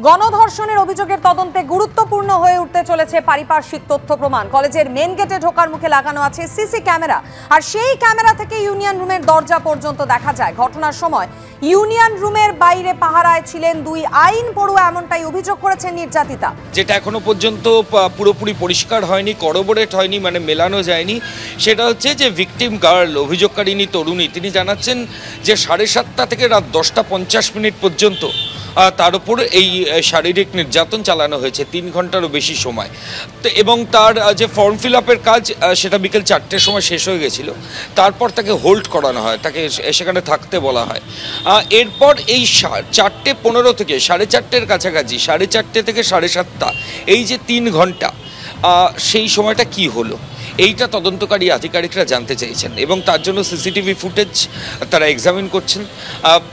গণধর্ষণের অভিযোগের তদন্তে গুরুত্বপূর্ণ হয়ে উঠতে চলেছে পারিপার্শ্বিক তথ্য প্রমাণ। কলেজের মেন গেটে ঢোকার মুখে লাগানো আছে সিসি ক্যামেরা, আর সেই ক্যামেরা থেকে ইউনিয়ন রুমের দরজা পর্যন্ত দেখা যায়। ঘটনার সময় ইউনিয়ন রুমের বাইরে পাহারায় ছিলেন দুই আইন পড়ুয়া, এমনটাই অভিযোগ করেছেন নির্যাতিতা। যেটা এখনো পর্যন্ত পুরোপুরি পরিষ্কার হয়নি, করবোরেট হয়নি, মানে মেলানো যায়নি, সেটা হচ্ছে যে ভিকটিম গার্ল, অভিযোগকারিনী তরুণী, তিনি জানাচ্ছেন যে 7:30 থেকে রাত 10:50 পর্যন্ত তার উপর এই শারীরিক নির্যাতন চালানো হয়েছে 3 ঘন্টারও বেশি সময়। তো এবং তার যে ফর্ম ফিল আপের কাজ সেটা বিকেল 4টের সময় শেষ হয়ে গেছিল। তারপর তাকে হোল্ড করানো হয়, তাকে সেখানে থাকতে বলা হয়। এরপর এই 4:15 থেকে 4:30 কাছাকাছি, 4:30 থেকে 7:30 এই যে 3 ঘন্টা, সেই সময়টা কি হলো এইটা তদন্তকারী আধিকারিকরা জানতে চাইছেন এবং তার জন্য সিসিটিভি ফুটেজ তারা এক্সামিন করছেন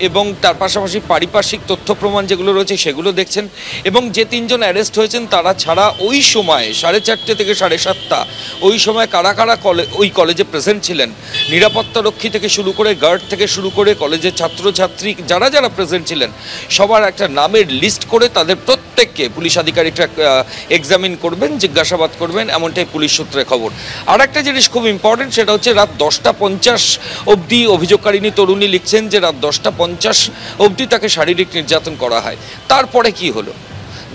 এবং তার পাশাপাশি পারিপার্শ্বিক তথ্য প্রমাণ যেগুলো রয়েছে সেগুলো দেখছেন। এবং যে 3 জন অ্যারেস্ট হয়েছেন তারা ছাড়া ওই সময় 4:30 থেকে 7:30 ওই সময় কারা কারা ওই কলেজে প্রেজেন্ট ছিলেন, নিরাপত্তারক্ষী থেকে শুরু করে, গার্ড থেকে শুরু করে, কলেজের ছাত্রছাত্রী যারা যারা প্রেজেন্ট ছিলেন সবার একটা নামের লিস্ট করে তাদের প্রত্যেককে পুলিশ আধিকারিকরা এক্সামিন করবেন, জিজ্ঞাসাবাদ করবেন, এমনটাই পুলিশ সূত্রে খবর। আর একটা জিনিস খুব ইম্পর্টেন্ট, সেটা হচ্ছে রাত 10:50 অবধি অভিযোগকারিনী তরুণী লিখছেন যে রাত 10:50 অবধি তাকে শারীরিক নির্যাতন করা হয়। তারপরে কি হলো,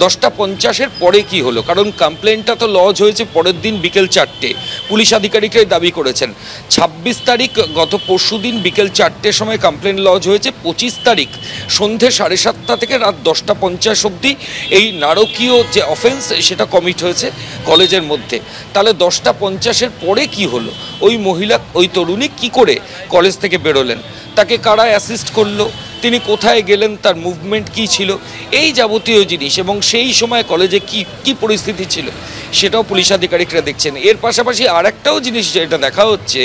10:50 পরে কি হলো? কারণ কমপ্লেনটা তো লজ হয়েছে পরের দিন বিকেল 4টে, পুলিশ আধিকারিকরাই দাবি করেছেন। 26 তারিখ গত পরশু দিন বিকেল 4টের সময় কমপ্লেন লজ হয়েছে। 25 তারিখ সন্ধে 7:30 থেকে রাত 10:50 অবধি এই নারকীয় যে অফেন্স সেটা কমিট হয়েছে কলেজের মধ্যে। তাহলে 10:50 পরে কি হলো? ওই মহিলা, ওই তরুণী কি করে কলেজ থেকে বেরোলেন, তাকে কারা অ্যাসিস্ট করলো, তিনি কোথায় গেলেন, তার মুভমেন্ট কি ছিল, এই যাবতীয় জিনিস এবং সেই সময় কলেজে কি পরিস্থিতি ছিল সেটাও পুলিশ আধিকারিকরা দেখছেন। এর পাশাপাশি আর একটাও জিনিস যেটা দেখা হচ্ছে,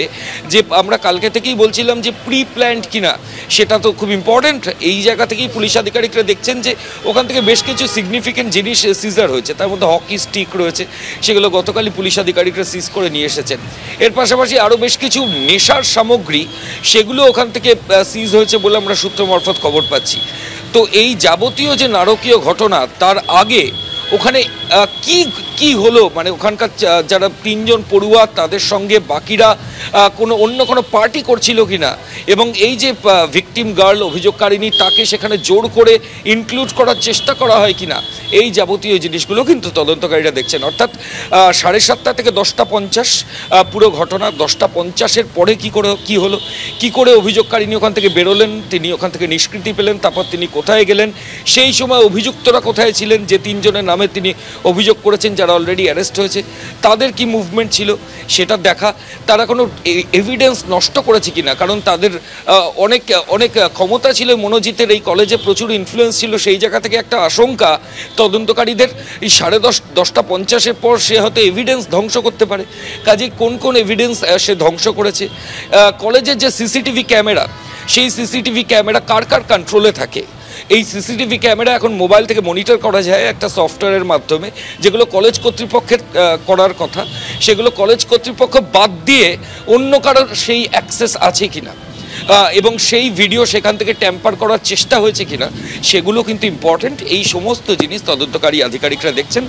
যে আমরা কালকে থেকেই বলছিলাম যে প্রি প্ল্যান্ড কিনা, সেটা তো খুব ইম্পর্টেন্ট। এই জায়গা থেকেই পুলিশ আধিকারিকরা দেখছেন যে ওখান থেকে বেশ কিছু সিগনিফিকেন্ট জিনিস সিজার হয়েছে, তার মধ্যে হকি স্টিক রয়েছে, সেগুলো গতকালই পুলিশ আধিকারিকরা সিজ করে নিয়ে এসেছেন। এর পাশাপাশি আরও বেশ কিছু নেশার সামগ্রী সেগুলো ওখান থেকে সিজ হয়েছে বলে আমরা সূত্র মারফত খবর পাচ্ছি। তো এই যাবতীয় যে নারকীয় ঘটনা, তার আগে ওখানে কি হলো, মানে ওখানকার যারা 3 জন পড়ুয়া তাদের সঙ্গে বাকিরা অন্য কোনো পার্টি করছিল কিনা, এবং এই যে ভিকটিম গার্ল অভিযোগকারিনী তাকে সেখানে জোর করে ইনক্লুড করার চেষ্টা করা হয় কিনা, এই যাবতীয় জিনিসগুলো কিন্তু তদন্তকারীরা দেখছেন। অর্থাৎ 7:30 থেকে 10:50 পুরো ঘটনা। 10:50 পরে কি হলো, কি করে অভিযোগকারিনী ওখান থেকে বেরোলেন, তিনি ওখান থেকে নিষ্কৃতি পেলেন, তারপর তিনি কোথায় গেলেন, সেই সময় অভিযুক্তরা কোথায় ছিলেন, যে 3 জনের নামে তিনি অভিযোগ করেছেন যারা অলরেডি অ্যারেস্ট হয়েছে, তাদের কি মুভমেন্ট ছিল সেটা দেখা, তারা কোনো এভিডেন্স নষ্ট করেছে কিনা, কারণ তাদের অনেক ক্ষমতা ছিল মনোজিতের, এই কলেজে প্রচুর ইনফ্লুয়েন্স ছিল, সেই জায়গা থেকে একটা আশঙ্কা তদন্তকারীদের এই 10:50 পর সে হয়তো এভিডেন্স ধ্বংস করতে পারে। কাজেই কোন এভিডেন্স সে ধ্বংস করেছে, কলেজের যে সিসিটিভি ক্যামেরা, সেই সিসিটিভি ক্যামেরা কার কন্ট্রোলে থাকে, এই সিসিটিভি ক্যামেরা এখন মোবাইল থেকে মনিটর করা যায় একটা সফটওয়্যারের মাধ্যমে, যেগুলো কলেজ কর্তৃপক্ষের করার কথা, সেগুলো কলেজ কর্তৃপক্ষ বাদ দিয়ে অন্য কারোর সেই অ্যাক্সেস আছে কিনা, এবং সেই ভিডিও সেখান থেকে ট্যাম্পার করার চেষ্টা হয়েছে কিনা, সেগুলো কিন্তু ইম্পর্টেন্ট। এই সমস্ত জিনিস তদন্তকারী আধিকারিকরা দেখছেন।